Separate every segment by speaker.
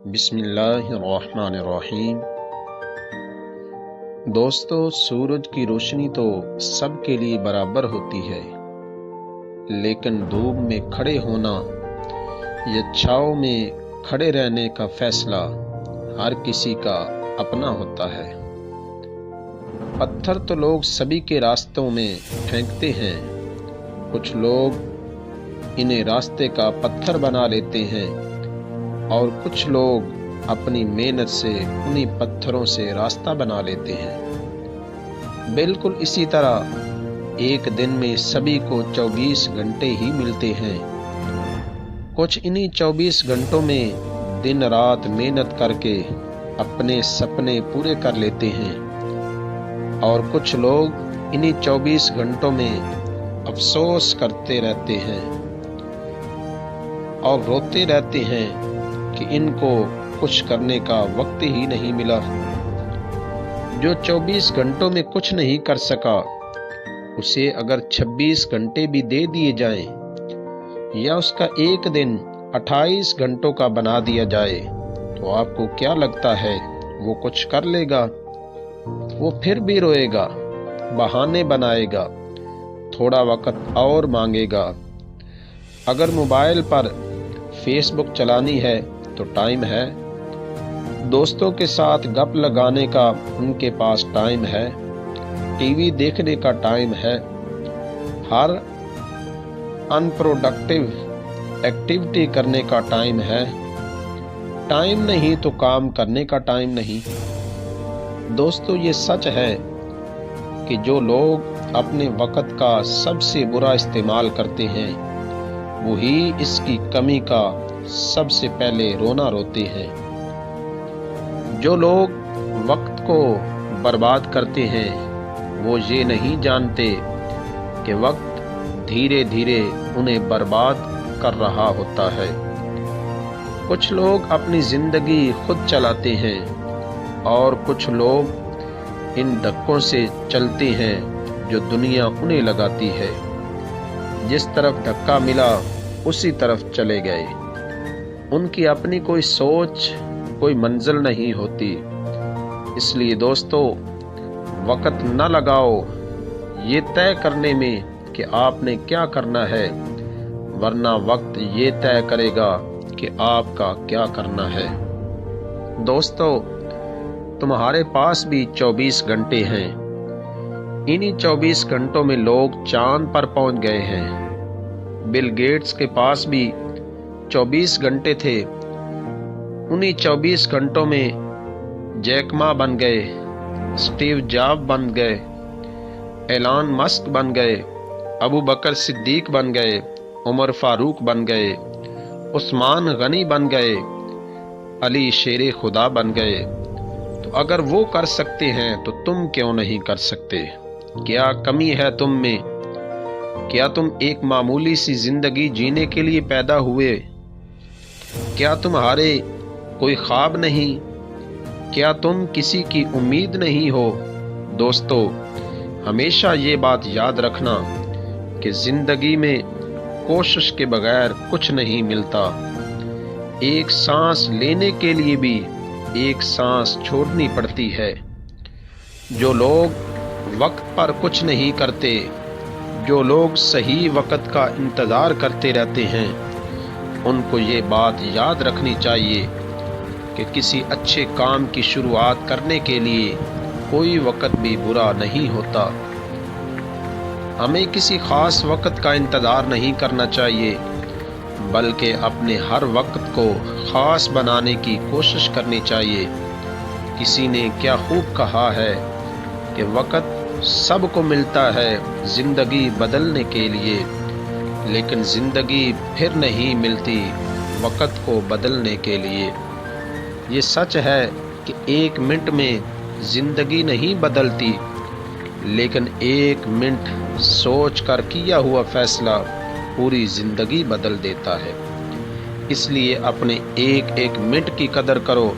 Speaker 1: بسم اللہ الرحمن الرحیم۔ دوستو، سورج کی روشنی تو سب کے لیے برابر ہوتی ہے، لیکن دھوپ میں کھڑے ہونا یا چھاؤں میں کھڑے رہنے کا فیصلہ ہر کسی کا اپنا ہوتا ہے۔ پتھر تو لوگ سبھی کے راستوں میں پھینکتے ہیں، کچھ لوگ انہیں راستے کا پتھر بنا لیتے ہیں اور کچھ لوگ اپنی محنت سے انہی پتھروں سے راستہ بنا لیتے ہیں۔ بالکل اسی طرح ایک دن میں سبھی کو 24 گھنٹے ہی ملتے ہیں۔ کچھ انہی 24 گھنٹوں میں دن رات محنت کر کے اپنے سپنے پورے کر لیتے ہیں، اور کچھ لوگ انہی 24 گھنٹوں میں افسوس کرتے رہتے ہیں اور روتے رہتے ہیں کہ ان کو کچھ کرنے کا وقت ہی نہیں ملا۔ جو 24 گھنٹوں میں کچھ نہیں کر سکا، اسے اگر 26 گھنٹے بھی دے دیے جائیں یا اس کا ایک دن 28 گھنٹوں کا بنا دیا جائے، تو آپ کو کیا لگتا ہے وہ کچھ کر لے گا؟ وہ پھر بھی روئے گا، بہانے بنائے گا، تھوڑا وقت اور مانگے گا۔ اگر موبائل پر فیس بک چلانی ہے تو ٹائم ہے، دوستوں کے ساتھ گپ لگانے کا ان کے پاس ٹائم ہے، ٹی وی دیکھنے کا ٹائم ہے، ہر ان پروڈکٹیو ایکٹیویٹی کرنے کا ٹائم ہے۔ ٹائم نہیں تو کام کرنے کا ٹائم نہیں۔ دوستو، یہ سچ ہے کہ جو لوگ اپنے وقت کا سب سے برا استعمال کرتے ہیں، وہی اس کی کمی کا سب سے پہلے رونا روتے ہیں۔ جو لوگ وقت کو برباد کرتے ہیں، وہ یہ نہیں جانتے کہ وقت دھیرے دھیرے انہیں برباد کر رہا ہوتا ہے۔ کچھ لوگ اپنی زندگی خود چلاتے ہیں اور کچھ لوگ ان دھکوں سے چلتے ہیں جو دنیا انہیں لگاتی ہے۔ جس طرف دھکا ملا اسی طرف چلے گئے۔ ان کی اپنی کوئی سوچ، کوئی منزل نہیں ہوتی۔ اس لیے دوستو، وقت نہ لگاؤ یہ طے کرنے میں کہ آپ نے کیا کرنا ہے، ورنہ وقت یہ طے کرے گا کہ آپ کا کیا کرنا ہے۔ دوستو، تمہارے پاس بھی 24 گھنٹے ہیں۔ انہی 24 گھنٹوں میں لوگ چاند پر پہنچ گئے ہیں۔ بل گیٹس کے پاس بھی 24 گھنٹے تھے، انہی 24 گھنٹوں میں جیک ما بن گئے، اسٹیو جاب بن گئے، ایلان مسک بن گئے، ابو بکر صدیق بن گئے، عمر فاروق بن گئے، عثمان غنی بن گئے، علی شیر خدا بن گئے۔ تو اگر وہ کر سکتے ہیں تو تم کیوں نہیں کر سکتے؟ کیا کمی ہے تم میں؟ کیا تم ایک معمولی سی زندگی جینے کے لیے پیدا ہوئے؟ کیا تمہارے کوئی خواب نہیں؟ کیا تم کسی کی امید نہیں ہو؟ دوستو، ہمیشہ یہ بات یاد رکھنا کہ زندگی میں کوشش کے بغیر کچھ نہیں ملتا۔ ایک سانس لینے کے لیے بھی ایک سانس چھوڑنی پڑتی ہے۔ جو لوگ وقت پر کچھ نہیں کرتے، جو لوگ صحیح وقت کا انتظار کرتے رہتے ہیں، ان کو یہ بات یاد رکھنی چاہیے کہ کسی اچھے کام کی شروعات کرنے کے لیے کوئی وقت بھی برا نہیں ہوتا۔ ہمیں کسی خاص وقت کا انتظار نہیں کرنا چاہیے، بلکہ اپنے ہر وقت کو خاص بنانے کی کوشش کرنی چاہیے۔ کسی نے کیا خوب کہا ہے کہ وقت سب کو ملتا ہے زندگی بدلنے کے لیے، لیکن زندگی پھر نہیں ملتی وقت کو بدلنے کے لیے۔ یہ سچ ہے کہ ایک منٹ میں زندگی نہیں بدلتی، لیکن ایک منٹ سوچ کر کیا ہوا فیصلہ پوری زندگی بدل دیتا ہے۔ اس لیے اپنے ایک ایک منٹ کی قدر کرو۔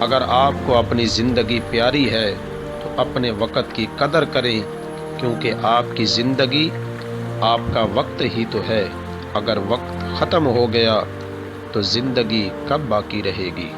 Speaker 1: اگر آپ کو اپنی زندگی پیاری ہے تو اپنے وقت کی قدر کریں، کیونکہ آپ کی زندگی آپ کا وقت ہی تو ہے۔ اگر وقت ختم ہو گیا تو زندگی کب باقی رہے گی؟